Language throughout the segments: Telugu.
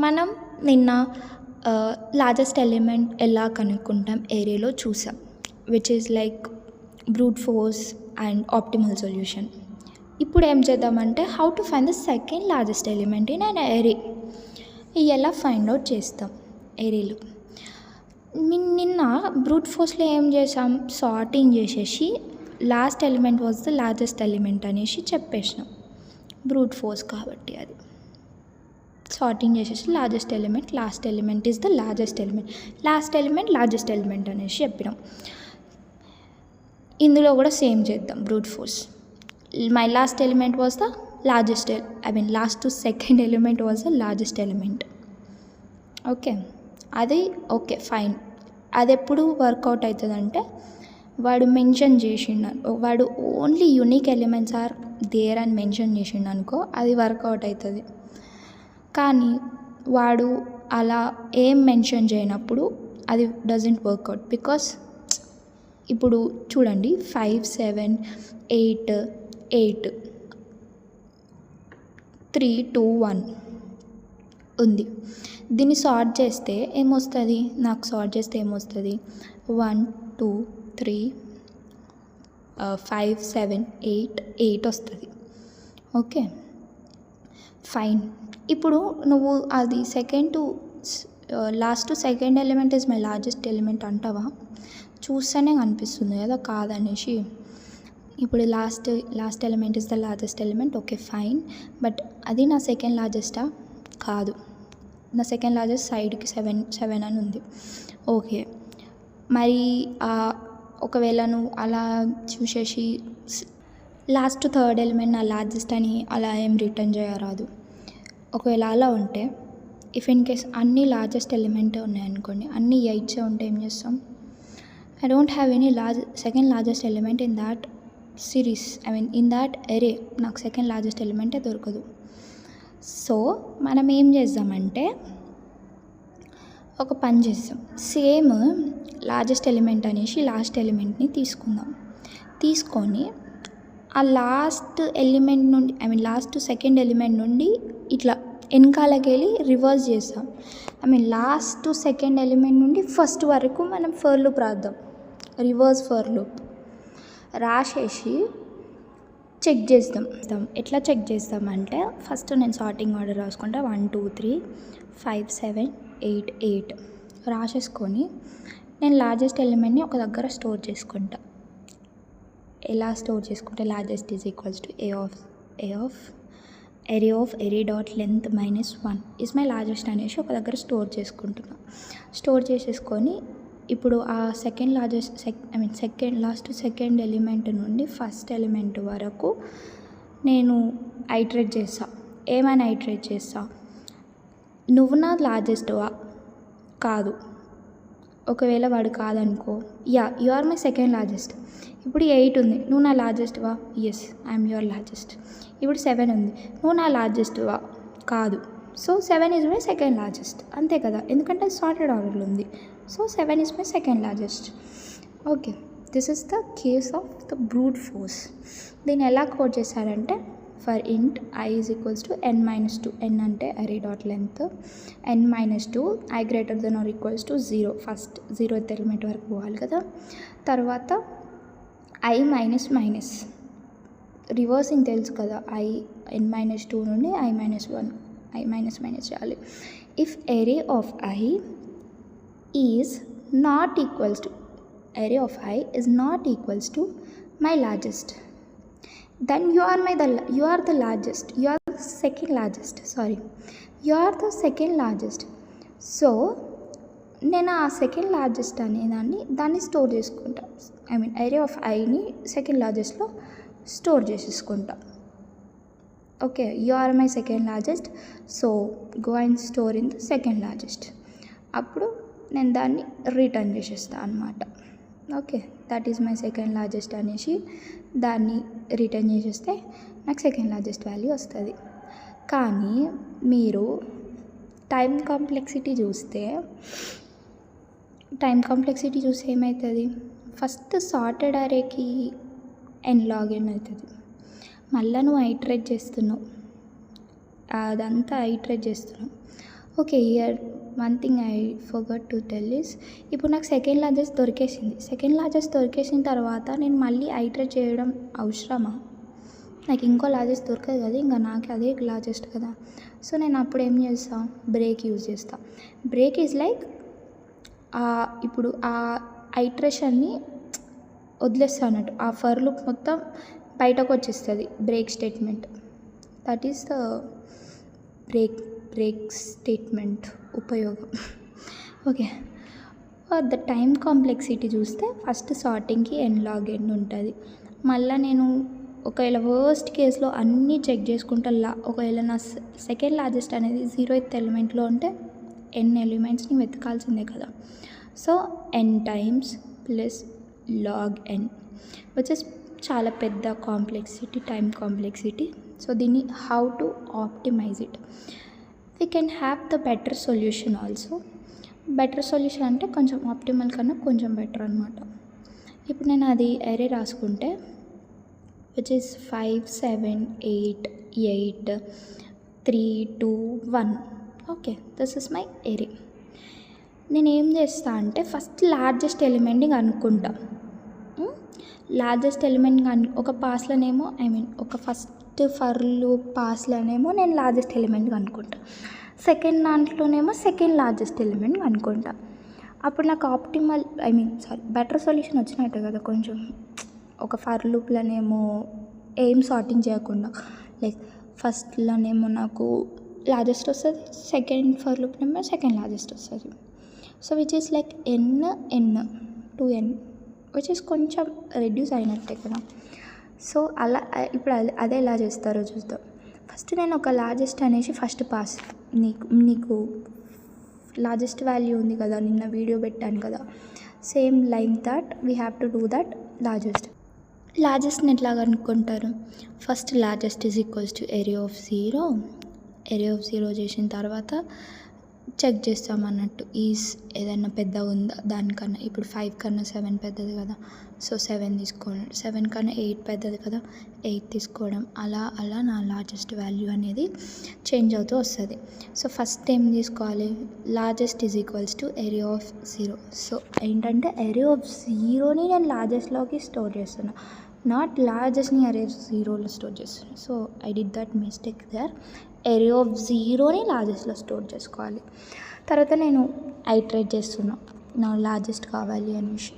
మనం నిన్న లార్జెస్ట్ ఎలిమెంట్ ఎలా కనుక్కుంటాం ఏరేలో చూసాం, which is like brute force and optimal solution. ఇప్పుడు ఏం చేద్దామంటే how to find the second largest element in an ఏరే. ఇది ఎలా ఫైండ్ అవుట్ చేస్తాం ఏరేలో. నిన్న బ్రూట్ ఫోర్స్లో ఏం చేసాం, సార్టింగ్ చేసేసి last element was the largest element అనేసి చెప్పేసినాం. బ్రూట్ ఫోర్స్ కాబట్టి అది సార్టింగ్ చేసేసి largest element, last element is the largest element, largest element అనేసి చెప్పినాం. ఇందులో కూడా సేమ్ చేద్దాం. Brute force, my last element was the largest, last to second element was the largest element. Okay, అది ఓకే ఫైన్. అది ఎప్పుడు వర్కౌట్ అవుతుందంటే వాడు మెన్షన్ చేసిండు, వాడు only unique elements are there అని మెన్షన్ చేసిండు అనుకో, అది వర్కౌట్ అవుతుంది. కానీ వాడు అలా ఏం మెన్షన్ చేయనప్పుడు అది డజంట్ వర్కౌట్. బికాస్ ఇప్పుడు చూడండి 5, 7, 8, 8, 3, 2, 1 ఉంది. దీన్ని సార్ట్ చేస్తే ఏమొస్తుంది, నాకు సార్ట్ చేస్తే ఏమొస్తుంది, 1, 2, 3, 5, 7, 8, 8 వస్తుంది. Okay fine. ఇప్పుడు నువ్వు అది last to second element is my largest element అంటావా? చూస్తేనే కనిపిస్తుంది కదా కాదనేసి. ఇప్పుడు last element is the largest element, okay fine. But అది నా సెకండ్ లార్జెస్టా? కాదు. నా సెకండ్ లార్జెస్ట్ సైడ్కి 7 అని ఉంది. ఓకే, మరి ఒకవేళ నువ్వు అలా చూసేసి లాస్ట్ థర్డ్ ఎలిమెంట్ నా లార్జెస్ట్ అని అలా ఏం రిటర్న్ చేయరాదు. ఒకవేళ అలా ఉంటే, ఇఫ్ ఇన్ కేస్ అన్ని లార్జెస్ట్ ఎలిమెంట్ ఉన్నాయనుకోండి, అన్ని 8 ఉంటే ఏం చేస్తాం, I don't have any second largest element in that series, in that array. నాకు సెకండ్ లార్జెస్ట్ ఎలిమెంటే దొరకదు. సో మనం ఏం చేద్దామంటే ఒక పని చేస్తాం, సేమ్ లార్జెస్ట్ ఎలిమెంట్ అనేసి లాస్ట్ ఎలిమెంట్ని తీసుకొని ఆ లాస్ట్ ఎలిమెంట్ నుండి లాస్ట్ సెకండ్ ఎలిమెంట్ నుండి ఇట్లా వెనకాలకి వెళ్ళి రివర్స్ చేస్తాం. లాస్ట్ సెకండ్ ఎలిమెంట్ నుండి ఫస్ట్ వరకు మనం ఫర్ లూప్ రాద్దాం, రివర్స్ ఫర్ లూప్ రాసేసి చెక్ చేస్తాం. ఎట్లా చెక్ చేస్తామంటే ఫస్ట్ నేను సార్టింగ్ ఆర్డర్ రాసుకుంటా, 1, 2, 3, 5, 7, 8, 8 రాసేసుకొని నేను లార్జెస్ట్ ఎలిమెంట్ని ఒక దగ్గర స్టోర్ చేసుకుంటా. ఎలా స్టోర్ చేసుకుంటే largest is equals to array of array dot length -1 is my largest అనేసి ఒక దగ్గర స్టోర్ చేసుకుంటున్నా. స్టోర్ చేసేసుకొని ఇప్పుడు ఆ second largest last second element నుండి ఫస్ట్ ఎలిమెంట్ వరకు నేను ఐటరేట్ చేస్తా. ఏమైనా ఐటరేట్ చేస్తా, నువ్వు నా లార్జెస్ట్వా? కాదు. ఒకవేళ వాడు కాదనుకో, you are my second largest. ఇప్పుడు 8 ఉంది, నువ్వు నా లార్జెస్ట్వా? Yes, I'm your largest. ఇప్పుడు 7 ఉంది, నువ్వు నా లార్జెస్ట్వా? కాదు. So 7 is my second largest, అంతే కదా, ఎందుకంటే సార్టెడ్ ఆర్డర్లో ఉంది. So 7 is my second largest. Okay, this is the case of the brute force. దీన్ని ఎలా కోడ్ చేశారంటే for int I is equals to n-2, n అంటే array dot length, n-2 I greater than or equals to 0. First 0th element వరకు పోవాలి కదా. తర్వాత I మైనస్ రివర్సింగ్ తెలుసు కదా, n-2 నుండి I-1, I మైనస్ చేయాలి. If array of I is not equals to my largest, then you are the largest, you are the second largest. So నేను ఆ సెకండ్ లార్జెస్ట్ అనే దాన్ని స్టోర్ చేసుకుంటా. array of Iని సెకండ్ లార్జెస్ట్లో స్టోర్ చేసేసుకుంటా. Okay, you are my second largest, so go and store in the second largest. అప్పుడు నేను దాన్ని రిటర్న్ చేసేస్తాను అనమాట. Okay, that is my second largest అనేసి దాన్ని రిటర్న్ చేసేస్తే నాకు సెకండ్ లార్జెస్ట్ వాల్యూ వస్తుంది. కానీ మీరు టైం కాంప్లెక్సిటీ చూస్తే ఏమవుతుంది, ఫస్ట్ సార్టెడ్ అరేకి n-log n అవుతుంది. మళ్ళీ నువ్వు ఐటరేట్ చేస్తున్నావు, అదంతా ఐటరేట్ చేస్తున్నావు. Okay. Here one thing I forgot to tell is, ఇప్పుడు నాకు సెకండ్ లార్జెస్ట్ దొరికేసింది. సెకండ్ లార్జెస్ట్ దొరికేసిన తర్వాత నేను మళ్ళీ ఐటరేట్ చేయడం అవసరమా? నాకు ఇంకో లార్జెస్ట్ దొరకదు కదా, ఇంకా నాకు అదే లార్జెస్ట్ కదా. సో నేను అప్పుడు ఏం చేస్తా, బ్రేక్ యూజ్ చేస్తా. బ్రేక్ ఈజ్ లైక్ ఇప్పుడు ఆ ఐటరేషన్ని వదిలేస్తా అన్నట్టు, ఆ ఫర్ లూప్ మొత్తం బయటకు వచ్చేస్తుంది break statement. That is the break statement ఉపయోగం. ఓకే. ద టైం కాంప్లెక్సిటీ చూస్తే ఫస్ట్ సార్టింగ్కి n log n ఉంటుంది. మళ్ళీ నేను ఒకవేళ వర్స్ట్ కేసులో అన్నీ చెక్ చేసుకుంటా, ఒకవేళ నా సెకండ్ లార్జెస్ట్ అనేది 0th ఎలిమెంట్లో ఉంటే n ఎలిమెంట్స్ని వెతకాల్సిందే కదా. So n times plus log n which is చాలా పెద్ద కాంప్లెక్సిటీ, టైం కాంప్లెక్సిటీ. సో దీన్ని how to optimise it, we can have the better solution also. Better solution అంటే కొంచెం ఆప్టిమల్ కన్నా కొంచెం బెటర్ అనమాట. ఇప్పుడు నేను అది అరే రాసుకుంటే which is 5 7 8 8 3 2 1. Okay, this is my array. నేను ఏం చేస్తా అంటే ఫస్ట్ లార్జెస్ట్ ఎలిమెంట్ని కనుక్కుంటా. లార్జెస్ట్ ఎలిమెంట్ ఒక పాస్లోనేమో ఒక ఫస్ట్ ఫర్ లూప్ పాస్లోనేమో నేను లార్జెస్ట్ ఎలిమెంట్ కనుక్కుంటా, సెకండ్ దాంట్లోనేమో సెకండ్ లార్జెస్ట్ ఎలిమెంట్ కనుక్కుంటా. అప్పుడు నాకు ఆప్టిమల్ బెటర్ సొల్యూషన్ వచ్చినట్టు కదా. కొంచెం ఒక ఫర్ లూప్లోనేమో ఏం సార్టింగ్ చేయకుండా, లైక్ ఫస్ట్లోనేమో నాకు లార్జెస్ట్ వస్తుంది, సెకండ్ ఫర్ లూప్లోనేమో సెకండ్ లార్జెస్ట్ వస్తుంది. So which is like n 2n which is కొంచెం రెడ్యూస్ అయినట్టే కదా. సో అలా ఇప్పుడు అదే ఎలా చేస్తారో చూద్దాం. ఫస్ట్ నేను ఒక లార్జెస్ట్ అనేసి ఫస్ట్ పాస్, నీకు లార్జెస్ట్ వాల్యూ ఉంది కదా, నిన్న వీడియో పెట్టాను కదా, same like that we have to do that. లార్జెస్ట్ని ఎట్లా కనుక్కుంటారు, first largest is equals to array of 0. Array of 0 చేసిన తర్వాత చెక్ చేస్తాం అన్నట్టు, ఈజ్ ఏదైనా పెద్దగా ఉందా దానికన్నా. ఇప్పుడు 5 కన్నా 7 పెద్దది కదా, సో 7 తీసుకోవడం. 7 కన్నా 8 పెద్దది కదా, 8 తీసుకోవడం. అలా అలా నా లార్జెస్ట్ వాల్యూ అనేది చేంజ్ అవుతూ వస్తుంది. సో ఫస్ట్ ఏం తీసుకోవాలి, largest is equals to array of 0. So ఏంటంటే ఏరియా ఆఫ్ 0ని నేను లార్జెస్ట్లోకి స్టోర్ చేస్తున్నా, నాట్ లార్జెస్ట్ని ఏరియా ఆఫ్ 0లో స్టోర్ చేస్తున్నా. So I did that mistake there. Array of 0ని లార్జెస్ట్లో స్టోర్ చేసుకోవాలి. తర్వాత నేను ఐటరేట్ చేస్తున్నా నా లార్జెస్ట్ కావాలి అనేసి.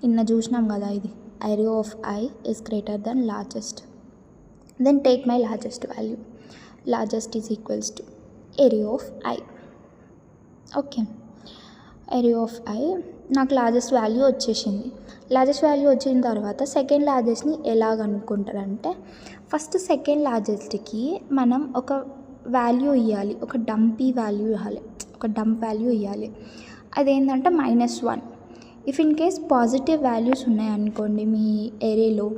నిన్న చూసినాం కదా, ఇది area of I is greater than largest. Then take my largest value. Largest is equals to area of I. Okay, area of I నాకు లార్జెస్ట్ వాల్యూ వచ్చేసింది. లార్జెస్ట్ వాల్యూ వచ్చిన తర్వాత సెకండ్ లార్జెస్ట్ని ఎలా కనుక్కుంటారంటే, ఫస్ట్ సెకండ్ లార్జెస్ట్కి మనం ఒక వాల్యూ ఇవ్వాలి, ఒక డంప్ వాల్యూ ఇవ్వాలి. అదేంటంటే -1. If in case positive values ఉన్నాయనుకోండి మీ ఏరియాలో,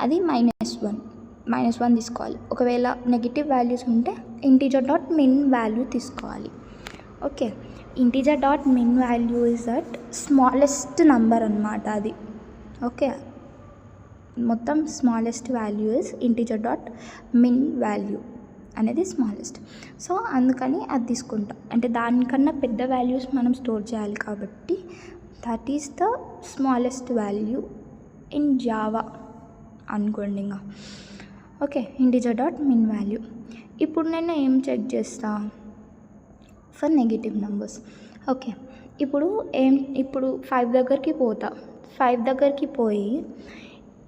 అది -1 తీసుకోవాలి. ఒకవేళ నెగిటివ్ వాల్యూస్ ఉంటే ఇంటీజర్ డాట్ మిన్ వాల్యూ తీసుకోవాలి. Okay, integer dot min value is that smallest number అనమాట అది. ఓకే, మొత్తం smallest value is integer dot min value అనేది స్మాలెస్ట్. సో అందుకని అది తీసుకుంటాం, అంటే దానికన్నా పెద్ద వాల్యూస్ మనం స్టోర్ చేయాలి కాబట్టి that is the smallest value in Java అనుకోండి ఇంకా. Okay, integer dot min value. ఇప్పుడు నేను ఏం చెక్ చేస్తా, ఫర్ నెగిటివ్ నెంబర్స్. ఓకే, ఇప్పుడు 5 దగ్గరికి పోతా. 5 దగ్గరికి పోయి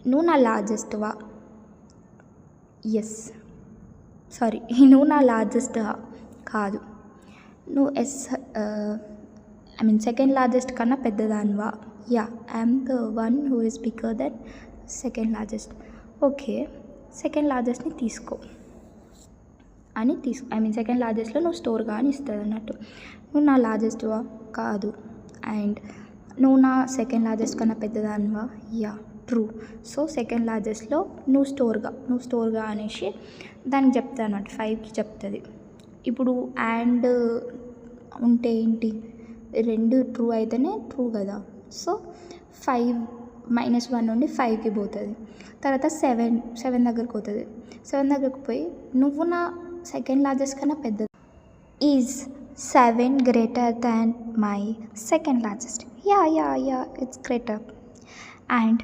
నువ్వు నా లార్జెస్ట్వా, నువ్వు నా లార్జెస్ట్వా కాదు, నువ్వు సెకండ్ లార్జెస్ట్ కన్నా పెద్దదానివా, I'm the one who is bigger than second largest. Okay, second లార్జెస్ట్ని తీసుకో అని సెకండ్ లార్జెస్ట్లో నువ్వు స్టోర్ కానీ ఇస్తుంది అన్నట్టు. నువ్వు నా లార్జెస్ట్వా కాదు, అండ్ నువ్వు నా సెకండ్ లార్జెస్ట్ కన్నా పెద్దదానివా, ట్రూ. సో సెకండ్ లార్జెస్ట్లో నువ్వు స్టోర్గా అనేసి దానికి చెప్తా అన్నట్టు, 5కి చెప్తుంది. ఇప్పుడు అండ్ ఉంటే ఏంటి, 2 ట్రూ అయితేనే ట్రూ కదా. సో 5 -1 నుండి 5కి పోతుంది. తర్వాత 7 దగ్గరికి పోతుంది. 7 దగ్గరికి పోయి నువ్వు నా సెకండ్ లార్జెస్ట్ కన్నా పెద్దది, is 7 greater than my second largest? Yeah it's greater. And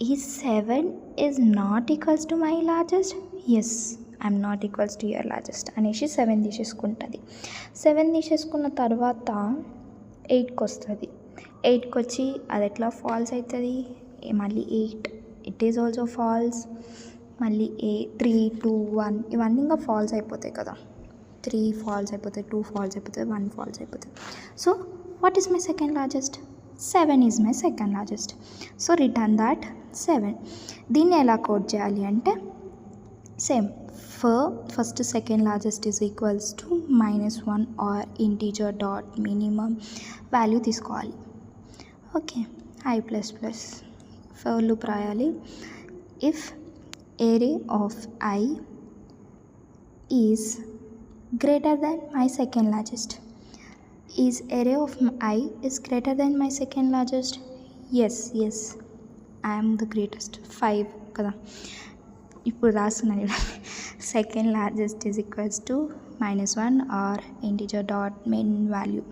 is 7 is not equals to my largest? Yes, I'm not equals to your largest అనేసి 7 తీసేసుకుంటుంది. 7 తీసేసుకున్న తర్వాత 8కి వస్తుంది. 8కి వచ్చి అది ఎట్లా ఫాల్స్ అవుతుంది? మళ్ళీ 8 ఇట్ ఈజ్ ఆల్సో ఫాల్స్. మళ్ళీ 3, 2, 1 ఇవన్నీ ఇంకా ఫాల్స్ అయిపోతాయి కదా. 3 ఫాల్స్ అయిపోతాయి, 2 ఫాల్స్ అయిపోతాయి, 1 ఫాల్స్ అయిపోతాయి. So what is my second largest? 7 is my second largest. So return that 7. దీన్ని ఎలా కోడ్ చేయాలి అంటే same first second largest is equals to -1 or integer dot minimum value తీసుకోవాలి. ఓకే, i++ ఫర్ లూప్ రాయాలి. If array of I is greater than my second largest. Is array of I is greater than my second largest? Yes, I am the greatest. 5 కదా. ఇప్పుడు రాస్తున్నాను. Second largest is equals to -1 or integer dot main value.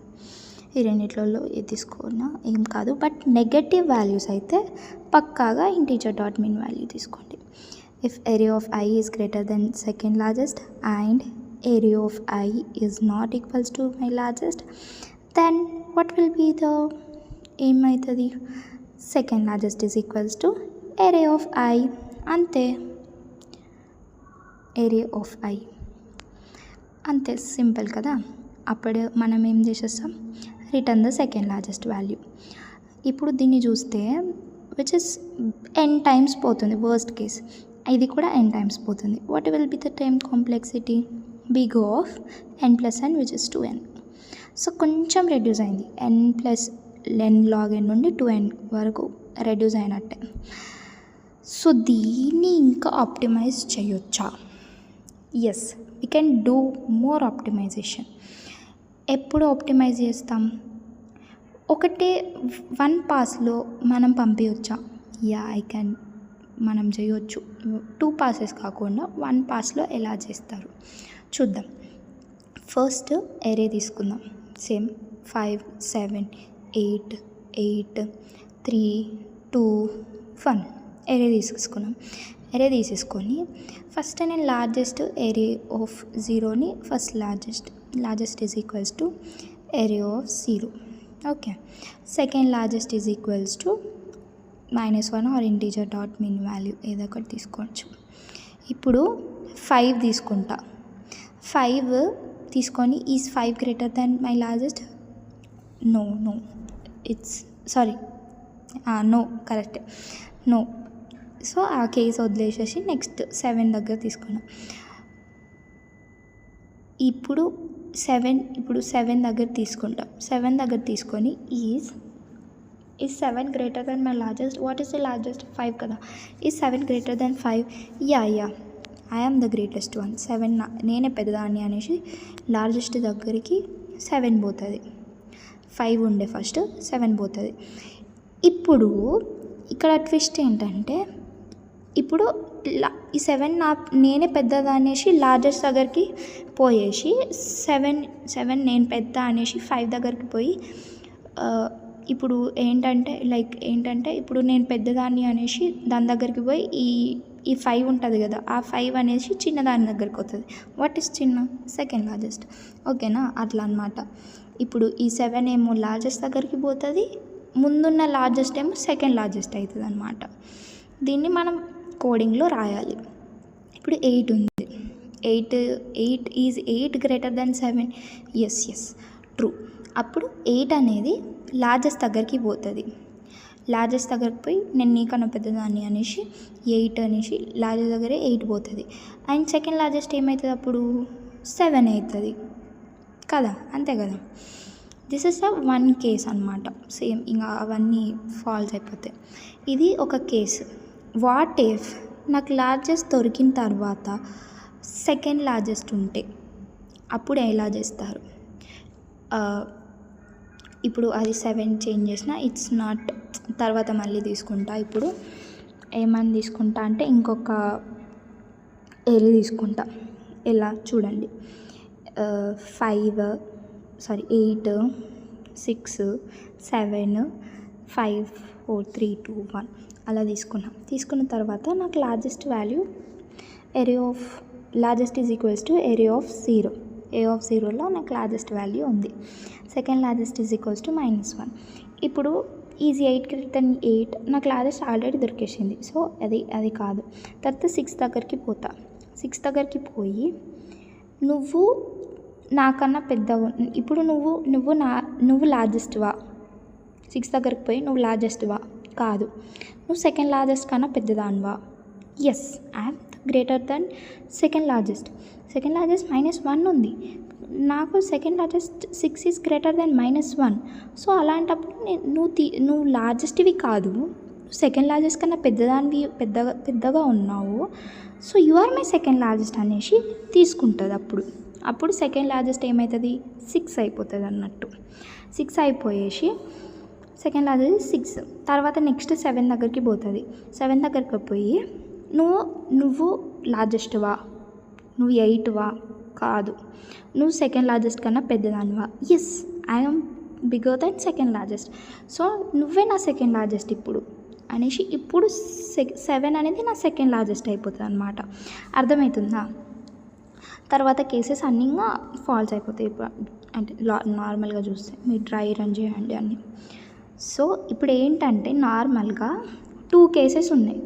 ఈ రెండిట్లలో ఏది తీసుకున్నా ఏం కాదు, బట్ నెగటివ్ వాల్యూస్ అయితే పక్కాగా ఇంటీజర్ డాట్ మెయిన్ వాల్యూ తీసుకోండి. If array of I is greater than second largest and array of I is not equals to my largest, then what will be the ఏమవుతుంది? Second largest is equals to array of I. అంతే, array of I అంతే, సింపుల్ కదా. అప్పుడు మనం ఏం చేసేస్తాం? Return the second largest value. ఇప్పుడు దీన్ని చూస్తే విచ్ ఇస్ n టైమ్స్ పోతుంది వర్స్ట్ కేస్. ఇది కూడా n టైమ్స్ పోతుంది. What will be the time complexity? Big of n+n which is 2n. So కొంచెం రెడ్యూస్ అయింది. n log n నుండి 2n వరకు రెడ్యూస్ అయినట్టే. సో దీన్ని ఇంకా ఆప్టిమైజ్ చేయొచ్చా? Yes, we can do more optimization. ఎప్పుడు ఆప్టిమైజ్ చేస్తాం? ఒకటే 1 పాస్లో మనం పంపించవచ్చా? యా, మనం చేయొచ్చు. 2 passes కాకుండా 1 passలో ఎలా చేస్తారు చూద్దాం. ఫస్ట్ array తీసుకుందాం. సేమ్ 5, 7, 8, 3, 2, 1 array తీసేసుకున్నాం. array తీసేసుకొని ఫస్ట్ నేను లార్జెస్ట్ array ఆఫ్ 0ని first largest is equals to array of 0. Okay, second largest is equals to -1 or integer dot min value ఏదో ఒకటి తీసుకోవచ్చు. ఇప్పుడు 5 తీసుకుంటా. 5 తీసుకొని is 5 greater than my largest? No, it's sorry, no, correct, no. So ఆ కేసు వదిలేసేసి నెక్స్ట్ 7 దగ్గర తీసుకున్నాం. ఇప్పుడు 7 దగ్గర తీసుకుంటాం. 7 దగ్గర తీసుకొని is 7 greater than my largest? What is the largest? 5 కదా. Is 7 greater than 5? Yeah, I am the greatest one. 7 నేనే పెద్దదాన్ని అనేసి లార్జెస్ట్ దగ్గరికి 7 పోతుంది. 5 ఉండే ఫస్ట్, 7 పోతుంది. ఇప్పుడు ఇక్కడ ట్విస్ట్ ఏంటంటే, ఇప్పుడు ఈ 7 నేనే పెద్దదా అనేసి లార్జెస్ట్ దగ్గరికి పోయేసి 7 నేను పెద్ద అనేసి 5 దగ్గరికి పోయి ఇప్పుడు ఏంటంటే ఇప్పుడు నేను పెద్దదాన్ని అనేసి దాని దగ్గరికి పోయి ఈ 5 ఉంటుంది కదా, ఆ 5 అనేసి చిన్నదాని దగ్గరికి వస్తుంది. వాట్ ఈస్ చిన్న? Second largest. ఓకేనా? అట్లా అనమాట. ఇప్పుడు ఈ 7 ఏమో లార్జెస్ట్ దగ్గరికి పోతుంది, ముందున్న లార్జెస్ట్ ఏమో సెకండ్ లార్జెస్ట్ అవుతుంది అనమాట. దీన్ని మనం కోడింగ్లో రాయాలి. ఇప్పుడు 8 ఉంది. 8 is 8 greater than 7? Yes, true. అప్పుడు 8 అనేది లార్జెస్ట్ దగ్గరికి పోతుంది. లార్జెస్ట్ దగ్గరికి పోయి నేను నీకన్నా పెద్దదాన్ని అనేసి 8 అనేసి లార్జెస్ట్ దగ్గరే 8 పోతుంది. అండ్ సెకండ్ లార్జెస్ట్ ఏమవుతుంది అప్పుడు? 7 అవుతుంది కదా, అంతే కదా. దిస్ ఇస్ ద 1 కేస్ అనమాట. సేమ్ ఇంకా అవన్నీ ఫాల్స్ అయిపోతాయి. ఇది ఒక కేసు. వాట్ ఇఫ్ నాకు లార్జెస్ట్ దొరికిన తర్వాత సెకండ్ లార్జెస్ట్ ఉంటే అప్పుడు ఎలా చేస్తారు? ఇప్పుడు అది 7 చేంజ్ చేసిన ఇట్స్ నాట్, తర్వాత మళ్ళీ తీసుకుంటా. ఇప్పుడు ఏమని తీసుకుంటా అంటే ఇంకొక ఏరియా తీసుకుంటా. ఎలా చూడండి, 8 6 7 5 4 3 2 1 అలా తీసుకున్న తర్వాత నాకు largest value largest is equals to array of 0. Array of 0లో నాకు లార్జెస్ట్ వాల్యూ ఉంది. Second largest is equals to -1. ఇప్పుడు ఈజీ 8 గ్రేటర్ దెన్ 8 నాకు లార్జెస్ట్ ఆల్రెడీ దొరికేసింది. సో అది కాదు. తర్వాత 6 దగ్గరికి పోతా. 6 దగ్గరికి పోయి నువ్వు నాకన్నా పెద్దగా ఇప్పుడు నువ్వు లార్జెస్ట్వా? 6 దగ్గరికి పోయి నువ్వు లార్జెస్ట్వా? కాదు. నువ్వు సెకండ్ లార్జెస్ట్ కన్నా పెద్దదానివా? Yes, I'm greater than second largest. Second largest -1 ఉంది. నాకు second largest 6 is greater than -1. So అలాంటప్పుడు నువ్వు లార్జెస్ట్వి కాదు, సెకండ్ లార్జెస్ట్ కన్నా పెద్దగా ఉన్నావు. So you are my second largest అనేసి తీసుకుంటుంది. అప్పుడు సెకండ్ లార్జెస్ట్ ఏమవుతుంది? 6 అయిపోతుంది అన్నట్టు. 6 అయిపోయేసి సెకండ్ లార్జెస్ట్ 6. తర్వాత నెక్స్ట్ 7 దగ్గరికి పోతుంది. 7 దగ్గరికి పోయి నువ్వు లార్జెస్ట్వా? నువ్వు 8వా? కాదు. నువ్వు సెకండ్ లార్జెస్ట్ కన్నా పెద్దదానివా? Yes, I'm bigger than second largest. So నువ్వే నా సెకండ్ లార్జెస్ట్ ఇప్పుడు అనేసి ఇప్పుడు 7 అనేది నా సెకండ్ లార్జెస్ట్ అయిపోతుంది అన్నమాట. అర్థమవుతుందా? తర్వాత కేసెస్ అన్నీ ఫాల్స్ అయిపోతాయి. అంటే నార్మల్గా చూస్తే మీరు ట్రై రన్ చేయండి అన్నీ. సో ఇప్పుడు ఏంటంటే నార్మల్గా 2 కేసెస్ ఉన్నాయి.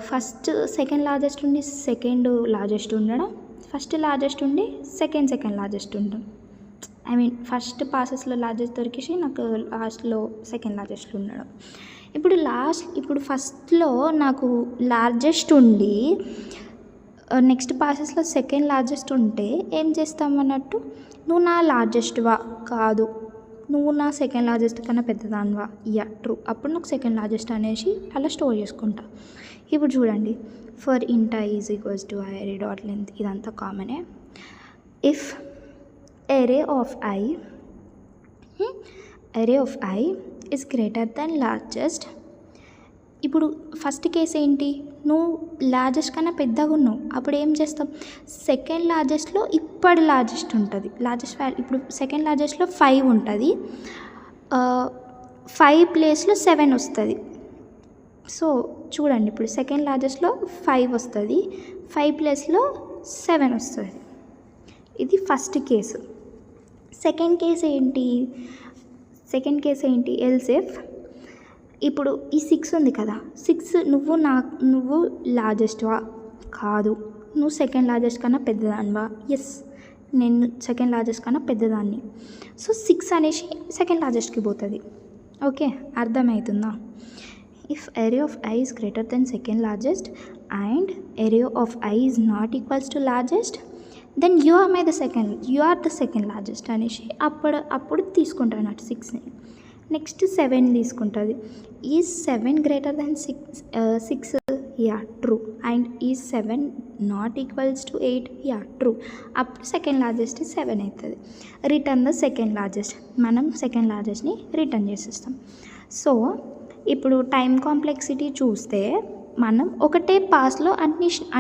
ఫస్ట్ సెకండ్ లార్జెస్ట్ ఉండి సెకండ్ లార్జెస్ట్ ఉండడం, ఫస్ట్ లార్జెస్ట్ ఉండి సెకండ్ లార్జెస్ట్ ఉండడం. ఐ మీన్ ఫస్ట్ పాసెస్లో లార్జెస్ట్ దొరికేసి నాకు లాస్ట్లో సెకండ్ లార్జెస్ట్ ఉండడం. ఇప్పుడు ఫస్ట్లో నాకు లార్జెస్ట్ ఉండి నెక్స్ట్ పాసెస్లో సెకండ్ లార్జెస్ట్ ఉంటే ఏం చేస్తామన్నట్టు, నువ్వు నా లార్జెస్ట్వా? కాదు. నువ్వు నా సెకండ్ లార్జెస్ట్ కన్నా పెద్దదానివా? Yeah, true. అప్పుడు నాకు సెకండ్ లార్జెస్ట్ అనేసి అలా స్టోర్ చేసుకుంటా. ఇప్పుడు చూడండి, for int i is equals to array dot length, ఇదంతా కామనే. If array of i is greater than largest. ఇప్పుడు ఫస్ట్ కేసు ఏంటి? నువ్వు లార్జెస్ట్ కన్నా పెద్దగా ఉన్నావు. అప్పుడు ఏం చేస్తాం? సెకండ్ లార్జెస్ట్లో ఇప్పుడు లార్జెస్ట్ ఉంటుంది. లార్జెస్ట్ వాల్యూ ఇప్పుడు సెకండ్ లార్జెస్ట్లో 5 ఉంటుంది. 5 ప్లేస్లో 7 వస్తుంది. సో చూడండి, ఇప్పుడు సెకండ్ లార్జెస్ట్లో 5 వస్తుంది, 5 ప్లేస్లో 7 వస్తుంది. ఇది ఫస్ట్ కేసు. సెకండ్ కేసు ఏంటి? ఎల్సిఫ్ ఇప్పుడు ఈ 6 ఉంది కదా, 6 నువ్వు లార్జెస్ట్వా? కాదు. నువ్వు సెకండ్ లార్జెస్ట్ కన్నా పెద్దదానివా? ఎస్, నేను సెకండ్ లార్జెస్ట్ కన్నా పెద్దదాన్ని. సో 6 అనేసి సెకండ్ లార్జెస్ట్కి పోతుంది. ఓకే, అర్థమవుతుందా? If area of i is greater than second largest and area of i is not equals to largest, then you are the second largest అనేసి అప్పుడు తీసుకుంటాను అన్నట్టు 6ని. నెక్స్ట్ 7 తీసుకుంటుంది. Is 7 greater than 6? Yeah, true. And is 7 not equals to 8? Yeah, true. అప్పుడు సెకండ్ లార్జెస్ట్ 7 అవుతుంది. Return the second largest. మనం సెకండ్ లార్జెస్ట్ని రిటర్న్ చేసేస్తాం. సో ఇప్పుడు టైం కాంప్లెక్సిటీ చూస్తే మనం ఒకటే పాస్లో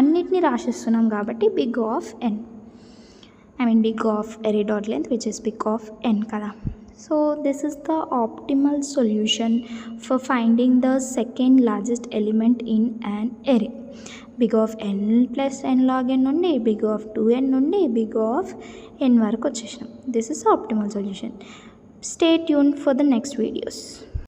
అన్నిటినీ రాసిస్తున్నాం కాబట్టి big of array dot length which is big of n కదా. So this is the optimal solution for finding the second largest element in an array. big of n plus n log n నుండి big of 2n నుండి big of n వరకు వచ్చేసినాం. This is the optimal solution. Stay tuned for the next videos.